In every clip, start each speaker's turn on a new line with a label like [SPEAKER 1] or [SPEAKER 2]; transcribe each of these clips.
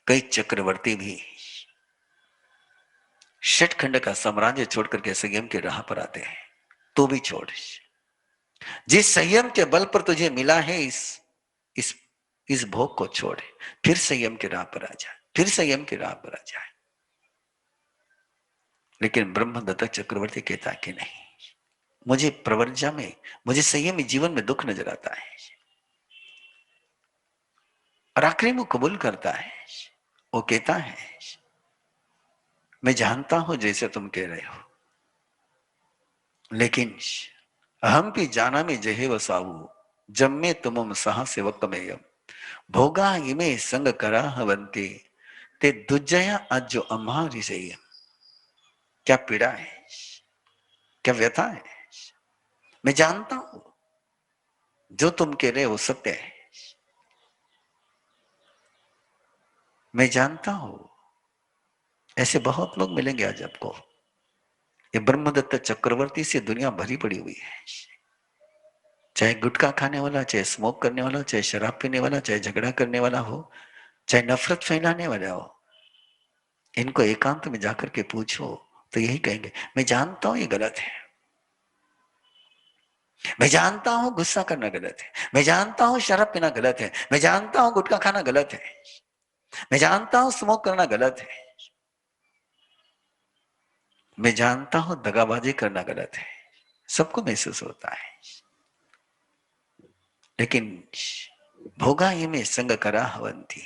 [SPEAKER 1] कई चक्रवर्ती भी षटखंड का साम्राज्य छोड़ करके संयम के राह पर आते हैं। तो भी छोड़, जिस संयम के बल पर तुझे मिला है इस इस भोग को छोड़, फिर संयम के राह पर आ जाए, फिर संयम के राह पर आ जाए। लेकिन ब्रह्मदत्त चक्रवर्ती कहता कि नहीं, मुझे प्रवर्जा में, मुझे संयमी जीवन में दुख नजर आता है। और आखिरी में कबूल करता है। वो कहता है, मैं जानता हूं जैसे तुम कह रहे हो, लेकिन हम भी जाना में जहे वसाऊ, जब में तुम सहा सेवक में भोगा इमे संग करा हवंते, ते दुजया अज्जो अम्हारी सही। क्या पीड़ा है, क्या व्यथा है। मैं जानता हूं जो तुम कह रहे हो सत्य है। मैं जानता हूं ऐसे बहुत लोग मिलेंगे आज आपको। ये ब्रह्मदत्त चक्रवर्ती से दुनिया भरी पड़ी हुई है। चाहे गुटखा खाने वाला, चाहे स्मोक करने वाला, चाहे शराब पीने वाला, चाहे झगड़ा करने वाला हो, चाहे नफरत फैलाने वाला हो, इनको एकांत में जाकर के पूछो तो यही कहेंगे, मैं जानता हूं ये गलत है, मैं जानता हूं गुस्सा करना गलत है, मैं जानता हूं शराब पीना गलत है, मैं जानता हूं गुटखा खाना गलत है, मैं जानता हूं स्मोक करना गलत है, मैं जानता हूं दगाबाजी करना गलत है। सबको महसूस होता है। लेकिन भोगा ये में संग करा हवंती,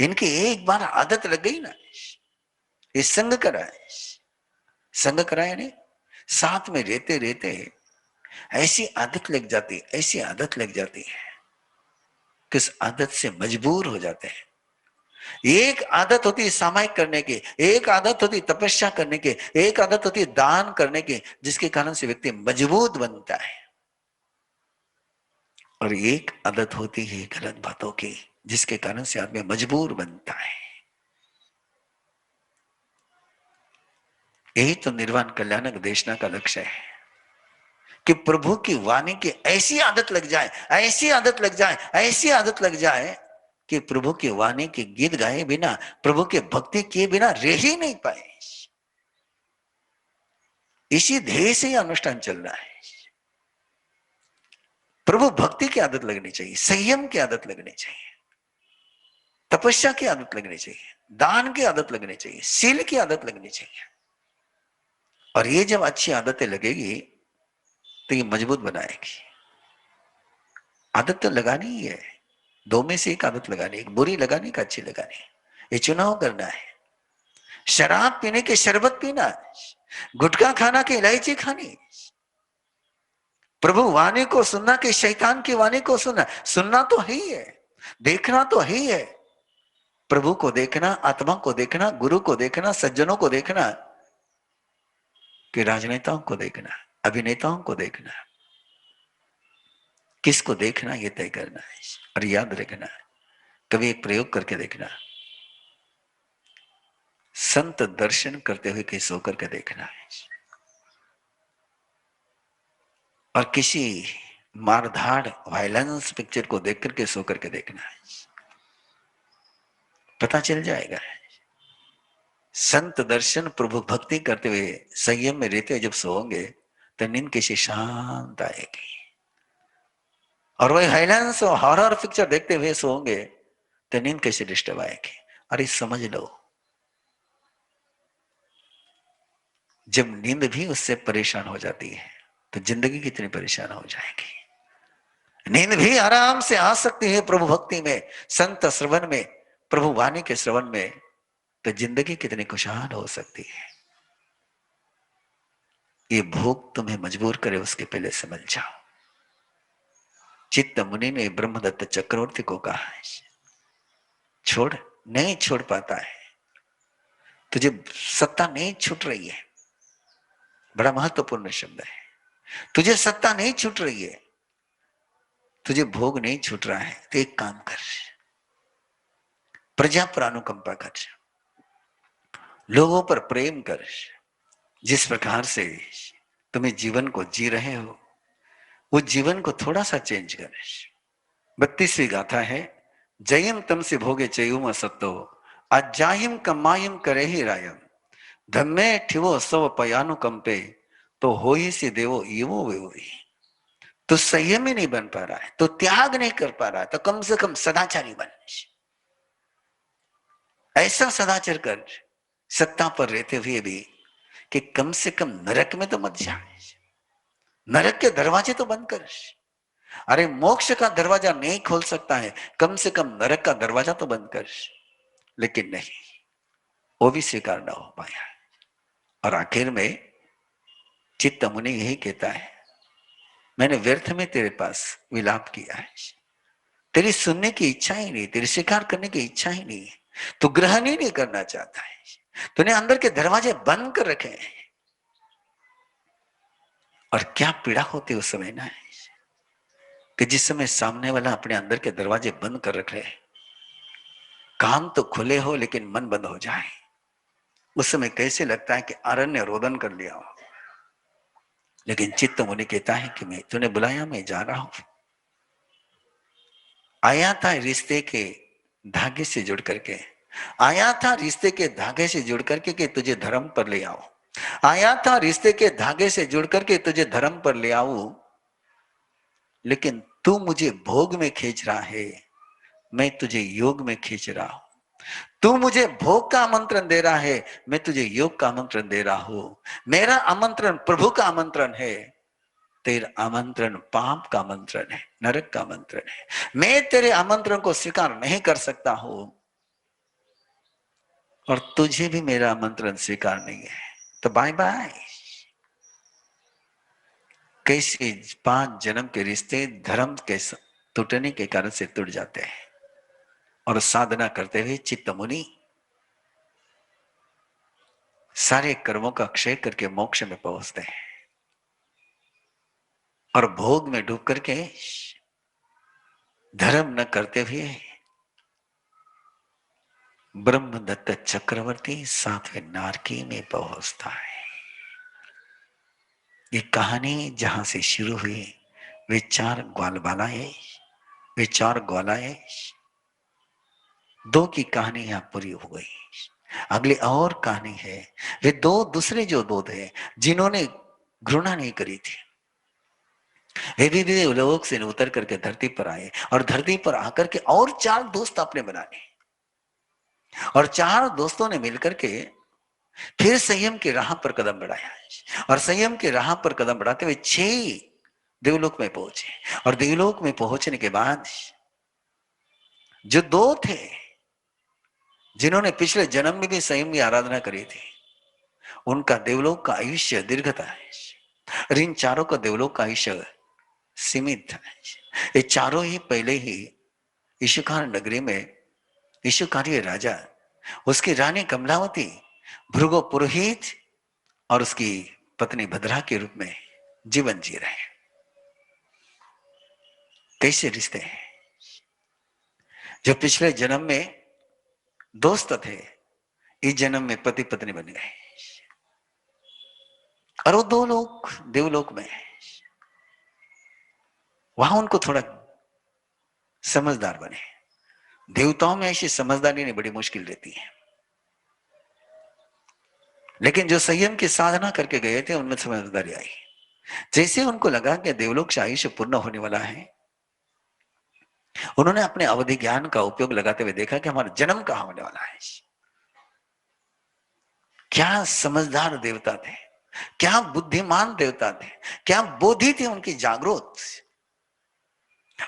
[SPEAKER 1] इनकी एक बार आदत लग गई ना, ये संग करा है। संग करा यानी साथ में रहते रहते ऐसी आदत लग जाती, ऐसी आदत लग जाती है कि उस आदत से मजबूर हो जाते हैं। एक आदत होती है सामायिक करने की, एक आदत होती है तपस्या करने की, एक आदत होती है दान करने की, जिसके कारण से व्यक्ति मजबूत बनता है। और एक आदत होती है गलत बातों की, जिसके कारण से आदमी मजबूर बनता है। यही तो निर्वाण कल्याणक देशना का लक्ष्य है कि प्रभु की वाणी की ऐसी आदत लग जाए, ऐसी आदत लग जाए, ऐसी आदत लग जाए कि प्रभु की वाणी के गीत गाए बिना, प्रभु के भक्ति किए बिना रह ही नहीं पाए। इसी ध्येय से यह अनुष्ठान चल रहा है। प्रभु भक्ति की आदत लगनी चाहिए, संयम की आदत लगनी चाहिए, तपस्या की आदत लगनी चाहिए, दान की आदत लगनी चाहिए, शील की आदत लगनी चाहिए। और ये जब अच्छी आदतें लगेगी तो ये मजबूत बनाएगी। आदत तो लगानी ही है, दो में से एक आदत लगानी, एक बुरी लगानी, एक अच्छी लगानी। ये चुनाव करना है। शराब पीने के शरबत पीना, गुटखा खाना के इलायची खानी, प्रभु वाणी को सुनना कि शैतान की वाणी को सुनना। सुनना तो ही है, देखना तो ही है। प्रभु को देखना, आत्मा को देखना, गुरु को देखना, सज्जनों को देखना, कि राजनेताओं को देखना, अभिनेताओं को देखना। किसको देखना ये तय करना है। और याद रखना, कभी एक प्रयोग करके देखना, संत दर्शन करते हुए कहीं सो करके देखना है, और किसी मारधाड़ वायलेंस पिक्चर को देख करके सो करके देखना है, पता चल जाएगा। संत दर्शन प्रभु भक्ति करते हुए संयम में रहते हुए जब सोओगे तो नींद कैसी शांत आएगी। और वही वायलेंस और हॉरर पिक्चर देखते हुए सोओगे तो नींद कैसे डिस्टर्ब आएगी। अरे समझ लो, जब नींद भी उससे परेशान हो जाती है तो जिंदगी कितनी परेशान हो जाएगी। नींद भी आराम से आ सकती है प्रभु भक्ति में, संत श्रवण में, प्रभु वाणी के श्रवण में, तो जिंदगी कितनी खुशहाल हो सकती है। ये भोग तुम्हें मजबूर करे उसके पहले समझ जाओ। चित्त मुनि ने ब्रह्मदत्त चक्रवर्ती को कहा है, छोड़, नहीं छोड़ पाता है, तुझे सत्ता नहीं छूट रही है। बड़ा महत्वपूर्ण शब्द है। तुझे सत्ता नहीं छूट रही है, तुझे भोग नहीं छूट रहा है, तो एक काम कर, प्रजा पर अनुकंपा कर, लोगों पर प्रेम कर। जिस प्रकार से तुम्हें जीवन को जी रहे हो वो जीवन को थोड़ा सा चेंज कर। 32वीं गाथा है, जयम तम से भोगे चयुम सत्तो, अजाहिम कमायम करे ही रायम धम्मे ठिवो सव पयानु कंपे तो हो ही सी देवो इवो वेवो। तो संयमी नहीं बन पा रहा है, तो त्याग नहीं कर पा रहा है, तो कम से कम सदाचारी बन। ऐसा सदाचार कर सत्ता पर रहते हुए भी कि कम से कम नरक में तो मत जाए, नरक के दरवाजे तो बंद कर। अरे मोक्ष का दरवाजा नहीं खोल सकता है, कम से कम नरक का दरवाजा तो बंद कर। लेकिन नहीं, वो भी स्वीकार ना हो पाया। और आखिर में चित्त मुनि यही कहता है, मैंने व्यर्थ में तेरे पास विलाप किया है, तेरी सुनने की इच्छा ही नहीं, तेरी स्वीकार करने की इच्छा ही नहीं है, तू ग्रहण ही नहीं करना चाहता है, तूने अंदर के दरवाजे बंद कर रखे हैं। और क्या पीड़ा होती उस समय ना, कि जिस समय सामने वाला अपने अंदर के दरवाजे बंद कर रखे हैं, काम तो खुले हो लेकिन मन बंद हो जाए, उस समय कैसे लगता है कि अरण्य रोदन कर लिया हो। लेकिन चित्त मुनि कहता है कि मैं तूने बुलाया, मैं जा रहा हूं। आया था रिश्ते के धागे से जुड़ करके, आया था रिश्ते के धागे से जुड़ करके कि तुझे धर्म पर ले आओ, आया था रिश्ते के धागे से जुड़ करके तुझे धर्म पर ले आऊं। लेकिन तू मुझे भोग में खींच रहा है, मैं तुझे योग में खींच रहा हूं। तू मुझे भोग का आमंत्रण दे रहा है, मैं तुझे योग का आमंत्रण दे रहा हूं। मेरा आमंत्रण प्रभु का आमंत्रण है, तेरा आमंत्रण पाप का आमंत्रण है, नरक का आमंत्रण है। मैं तेरे आमंत्रण को स्वीकार नहीं कर सकता हूं, और तुझे भी मेरा आमंत्रण स्वीकार नहीं है, तो बाय बाय। कैसे 5 जन्म के रिश्ते धर्म के टूटने के कारण से टूट जाते हैं, और साधना करते हुए चित्त मुनि सारे कर्मों का क्षय करके मोक्ष में पहुंचते हैं, और भोग में डूब करके धर्म न करते हुए ब्रह्मदत्त चक्रवर्ती 7वें नारकी में पहुंचता है। ये कहानी जहां से शुरू हुई, वे 4 ग्वालबालाएं, वे 4 ग्वालाएं, 2 की कहानी यहां पूरी हो गई। अगली और कहानी है, वे 2 दूसरे जो 2 थे जिन्होंने घृणा नहीं करी थी, वे भी लोक से उतर करके धरती पर आए, और धरती पर आकर के और 4 दोस्त आपने बनाने, और 4 दोस्तों ने मिलकर के फिर संयम की राह पर कदम बढ़ाया, और संयम की राह पर कदम बढ़ाते हुए 6 देवलोक में पहुंचे। और देवलोक में पहुंचने के बाद जो 2 थे जिन्होंने पिछले जन्म में भी संयम की आराधना करी थी, उनका देवलोक का आयुष्य दीर्घ था, और इन 4 का देवलोक का आयुष्य सीमित था। ये चारों ही पहले ही ईशुकार नगरी में ईशुकारी राजा, उसकी रानी कमलावती, भृगु पुरोहित और उसकी पत्नी भद्रा के रूप में जीवन जी रहे हैं। कैसे रिश्ते हैं जो पिछले जन्म में दोस्त थे, इस जन्म में पति पत्नी बन गए, और वो 2 लोग देवलोक में, वहां उनको थोड़ा समझदार बने। देवताओं में ऐसी समझदारी नहीं, बड़ी मुश्किल रहती है, लेकिन जो संयम की साधना करके गए थे उनमें समझदारी आई। जैसे उनको लगा कि देवलोक से आयुष्य पूर्ण होने वाला है, उन्होंने अपने अवधि ज्ञान का उपयोग लगाते हुए देखा कि हमारा जन्म कहां होने वाला है। क्या समझदार देवता थे, क्या बुद्धिमान देवता थे, क्या बोधि थी उनकी जागृत,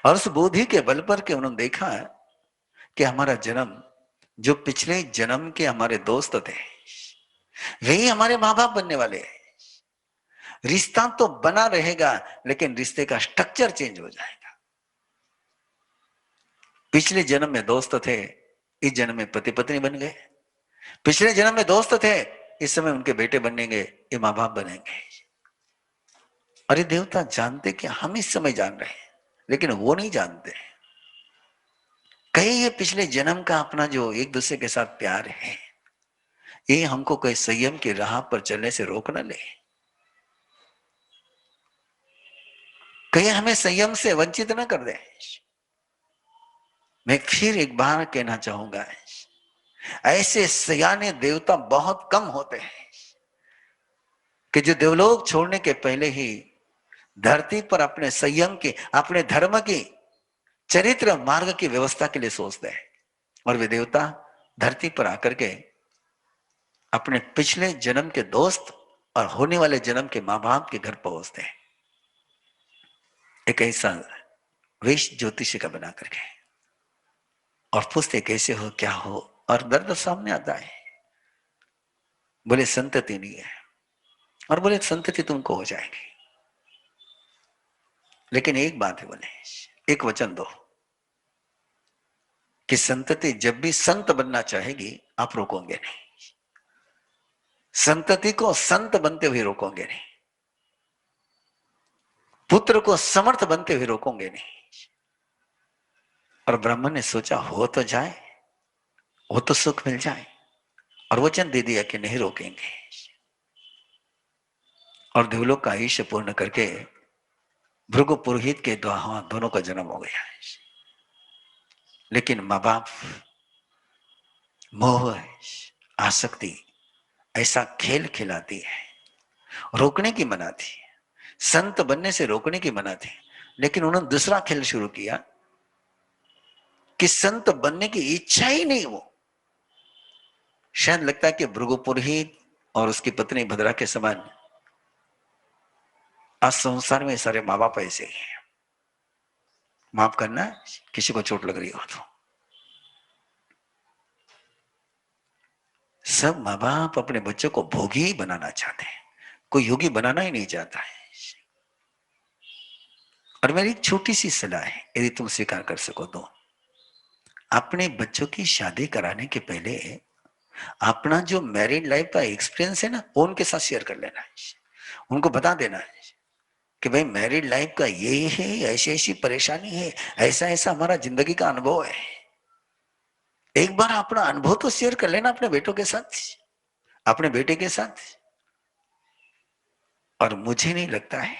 [SPEAKER 1] और उस बोधि के बल पर के उन्होंने देखा कि हमारा जन्म, जो पिछले जन्म के हमारे दोस्त थे वही हमारे माँ बाप बनने वाले हैं। रिश्ता तो बना रहेगा, लेकिन रिश्ते का स्ट्रक्चर चेंज हो जाएगा। पिछले जन्म में दोस्त थे, इस जन्म में पति पत्नी बन गए। पिछले जन्म में दोस्त थे, इस समय उनके बेटे बनेंगे, ये माँ बाप बनेंगे। अरे देवता जानते कि हम इस समय जान रहे हैं, लेकिन वो नहीं जानते। कहीं ये पिछले जन्म का अपना जो एक दूसरे के साथ प्यार है, ये हमको कहीं संयम की राह पर चलने से रोक न ले, कहीं हमें संयम से वंचित न कर दे। मैं फिर एक बार कहना चाहूंगा, ऐसे सयाने देवता बहुत कम होते हैं कि जो देवलोक छोड़ने के पहले ही धरती पर अपने संयम की, अपने धर्म की, चरित्र मार्ग की व्यवस्था के लिए सोचते हैं। और वे देवता धरती पर आकर के अपने पिछले जन्म के दोस्त और होने वाले जन्म के मां बाप के घर पहुंचते हैं, एक ऐसा वेश ज्योतिषी का बना करके, और पूछते कैसे हो, क्या हो, और दर्द सामने आता है। बोले संतति नहीं है, और बोले संतति तुमको हो जाएगी, लेकिन एक बात है, बोले एक वचन दो कि संतति जब भी संत बनना चाहेगी आप रोकोगे नहीं, संतति को संत बनते हुए रोकोगे नहीं, पुत्र को समर्थ बनते हुए रोकोगे नहीं। और ब्राह्मण ने सोचा हो तो जाए, वो तो सुख मिल जाए, और वचन दे दिया कि नहीं रोकेंगे। और देवलोक का आयुष्य पूर्ण करके भृगु पुरोहित के दोनों का जन्म हो गया। लेकिन माँ बाप मोह, आसक्ति ऐसा खेल खिलाती है, रोकने की मना थी, संत बनने से रोकने की मना थी, लेकिन उन्होंने दूसरा खेल शुरू किया कि संत बनने की इच्छा ही नहीं हो। शायद लगता है कि भृगु पुरोहित और उसकी पत्नी भद्रा के समान आज संसार में सारे माँ बाप ऐसे ही हैं। माफ करना किसी को चोट लग रही हो तो। सब माँ बाप अपने बच्चों को भोगी ही बनाना चाहते हैं, कोई योगी बनाना ही नहीं चाहता है। और मेरी एक छोटी सी सलाह है, यदि तुम स्वीकार कर सको तो, अपने बच्चों की शादी कराने के पहले अपना जो मैरिड लाइफ का एक्सपीरियंस है ना, वो उनके साथ शेयर कर लेना है। उनको बता देना है कि भाई मैरिड लाइफ का ये है, ऐसी ऐसी परेशानी है, ऐसा ऐसा हमारा जिंदगी का अनुभव है। एक बार अपना अनुभव तो शेयर कर लेना अपने बेटों के साथ, अपने बेटे के साथ। और मुझे नहीं लगता है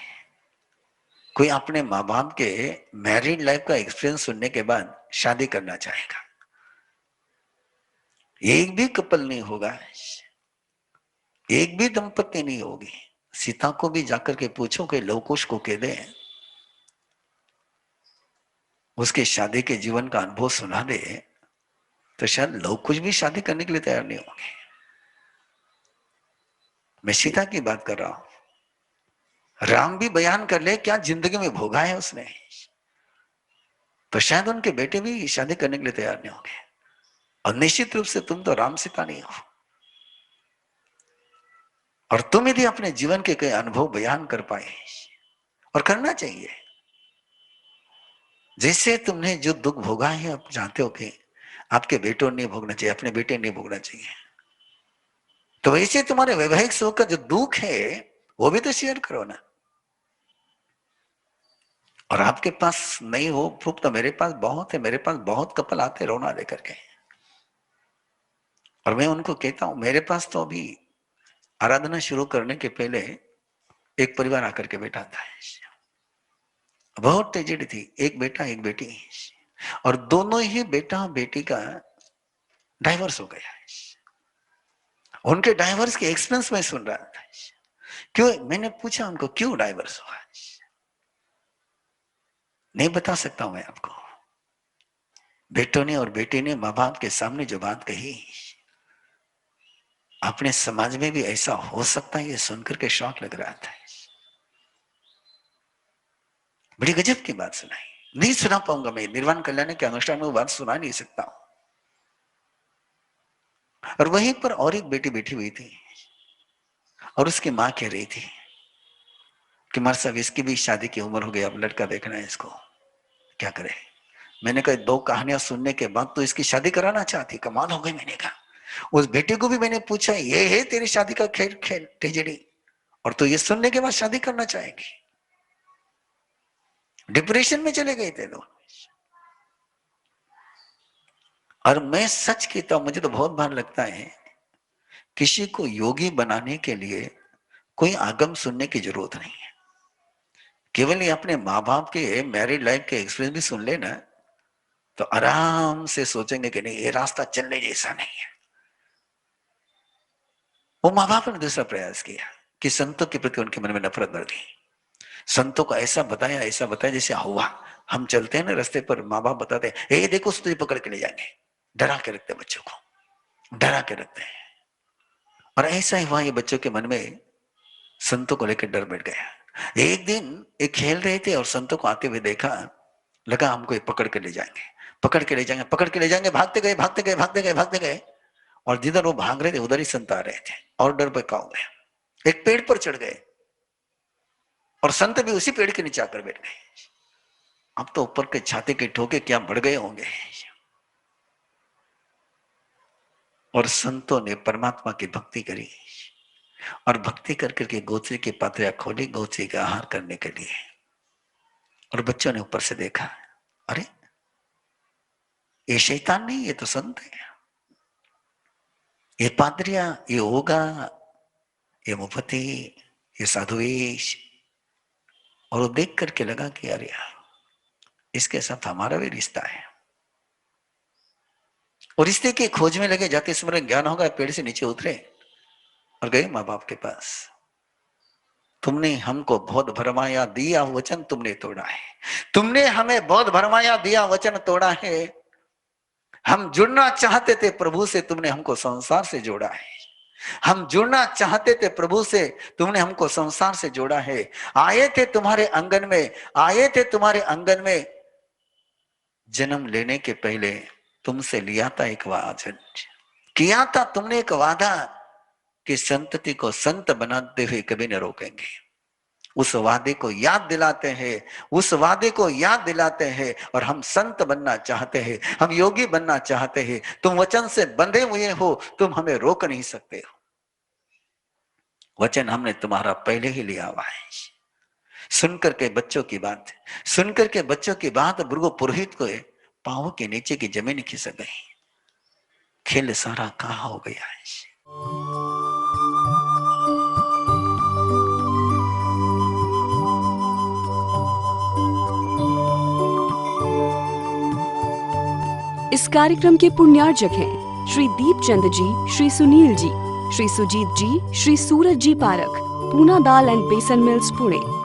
[SPEAKER 1] कोई अपने माँ बाप के मैरिड लाइफ का एक्सपीरियंस सुनने के बाद शादी करना चाहेगा। एक भी कपल नहीं होगा, एक भी दंपत्ति नहीं होगी। सीता को भी जाकर के पूछो कि लवकुश को कह दे, उसके शादी के जीवन का अनुभव सुना दे, तो शायद लवकुश भी शादी करने के लिए तैयार नहीं होंगे। मैं सीता की बात कर रहा हूं। राम भी बयान कर ले क्या जिंदगी में भोगा है उसने, तो शायद उनके बेटे भी शादी करने के लिए तैयार नहीं होंगे। और निश्चित रूप से तुम तो राम सीता नहीं हो। और तुम यदि अपने जीवन के कई अनुभव बयान कर पाए, और करना चाहिए, जैसे तुमने जो दुख भोगा है आप जानते हो कि आपके बेटों ने भोगना चाहिए, अपने बेटे ने भोगना चाहिए, तो वैसे तुम्हारे वैवाहिक सुख का जो दुख है वो भी तो शेयर करो ना। और आपके पास नहीं हो प्रूफ तो मेरे पास बहुत है, मेरे पास बहुत कपल आते रोना लेकर के, और मैं उनको कहता हूं मेरे पास तो अभी आराधना शुरू करने के पहले एक परिवार आकर के बैठा था, बहुत ट्रेजेडी थी, एक बेटा एक बेटी, और दोनों ही बेटा बेटी का डाइवर्स हो गया। उनके डाइवर्स के एक्सपीरियंस में सुन रहा था। क्यों, मैंने पूछा उनको क्यों डाइवर्स हुआ, नहीं बता सकता हूं मैं आपको। बेटों ने और बेटी ने माँ बाप के सामने जो बात कही, अपने समाज में भी ऐसा हो सकता है ये सुनकर के शौक लग रहा था। बड़ी गजब की बात सुनाई, नहीं सुना पाऊंगा मैं, निर्वाण कल्याण के अनुष्ठान में वो बात सुना नहीं सकता हूं। और वहीं पर और एक बेटी बैठी हुई थी, और उसकी मां कह रही थी कि मार साहब इसकी भी शादी की उम्र हो गई, अब लड़का देखना है इसको, क्या करे। मैंने कहा दो कहानियां सुनने के बाद तो इसकी शादी कराना चाहती, कमाल हो गई। मैंने कहा उस बेटे को भी मैंने पूछा ये है तेरी शादी का खेल खेल ट्रेजेडी, और तो ये सुनने के बाद शादी करना चाहेगी। डिप्रेशन में चले गए थे लोग। और मैं सच कहता हूं, मुझे तो बहुत बार लगता है किसी को योगी बनाने के लिए कोई आगम सुनने की जरूरत नहीं है, केवल ये अपने माँ बाप के मैरिड लाइफ के एक्सपीरियंस भी सुन लेना, तो आराम से सोचेंगे कि नहीं ये रास्ता चलने जैसा नहीं है। वो माँ बाप ने दूसरा प्रयास किया कि संतों के प्रति उनके मन में नफरत भर दी। संतों को ऐसा बताया जैसे हुआ हम चलते हैं ना रास्ते पर, माँ बाप बताते हैं ए देखो तुझे पकड़ के ले जाएंगे, डरा के रखते हैं बच्चों को, डरा के रखते हैं। और ऐसा ही हुआ ये बच्चों के मन में संतों को लेकर डर बैठ गया। एक दिन एक खेल रहे थे और संतों को आते हुए देखा, लगा हमको ये पकड़ के ले जाएंगे, पकड़ के ले जाएंगे, पकड़ के ले जाएंगे। भागते गए भागते गए भागते गए भागते गए और जिधर वो भाग रहे थे उधर ही संत आ रहे थे और डर पे काऊ गए। एक पेड़ पर चढ़ गए और संत भी उसी पेड़ के नीचे आकर बैठ गए। अब तो ऊपर के छाते के ठोके क्या बढ़ गए होंगे। और संतों ने परमात्मा की भक्ति करी और भक्ति कर करके गोचरी की पात्रियां खोली गोचरी का आहार करने के लिए। और बच्चों ने ऊपर से देखा, अरे ये शैतान नहीं, ये तो संत है, ये पात्रियां, ये होगा, ये मुफती, ये साधुवेश। और वो देख करके लगा कि अरे यार इसके साथ हमारा भी रिश्ता है। और रिश्ते की खोज में लगे, जाते स्मरण ज्ञान होगा, पेड़ से नीचे उतरे और गए माँ बाप के पास। तुमने हमको बहुत भरमाया, दिया वचन तुमने तोड़ा है, तुमने हमें बहुत भरमाया, दिया वचन तोड़ा है। हम जुड़ना चाहते थे प्रभु से, तुमने हमको संसार से जोड़ा है। हम जुड़ना चाहते थे प्रभु से, तुमने हमको संसार से जोड़ा है। आए थे तुम्हारे आंगन में, आए थे तुम्हारे आंगन में, जन्म लेने के पहले तुमसे लिया था एक वचन, किया था तुमने एक वादा कि संतति को संत बनाते हुए कभी न रोकेंगे। उस वादे को याद दिलाते हैं, उस वादे को याद दिलाते हैं। और हम संत बनना चाहते हैं, हम योगी बनना चाहते हैं। तुम वचन से बंधे हुए हो, तुम हमें रोक नहीं सकते हो। वचन हमने तुम्हारा पहले ही लिया हुआ है। सुनकर के बच्चों की बात, सुनकर के बच्चों की बात भृगु पुरोहित को पांव के नीचे की जमीन खिसक गई। खेल सारा कहाँ हो गया है।
[SPEAKER 2] इस कार्यक्रम के पुण्यार्जक हैं श्री दीपचंद जी, श्री सुनील जी, श्री सुजीत जी, श्री सूरज जी पारख, पूना दाल एंड बेसन मिल्स पुणे।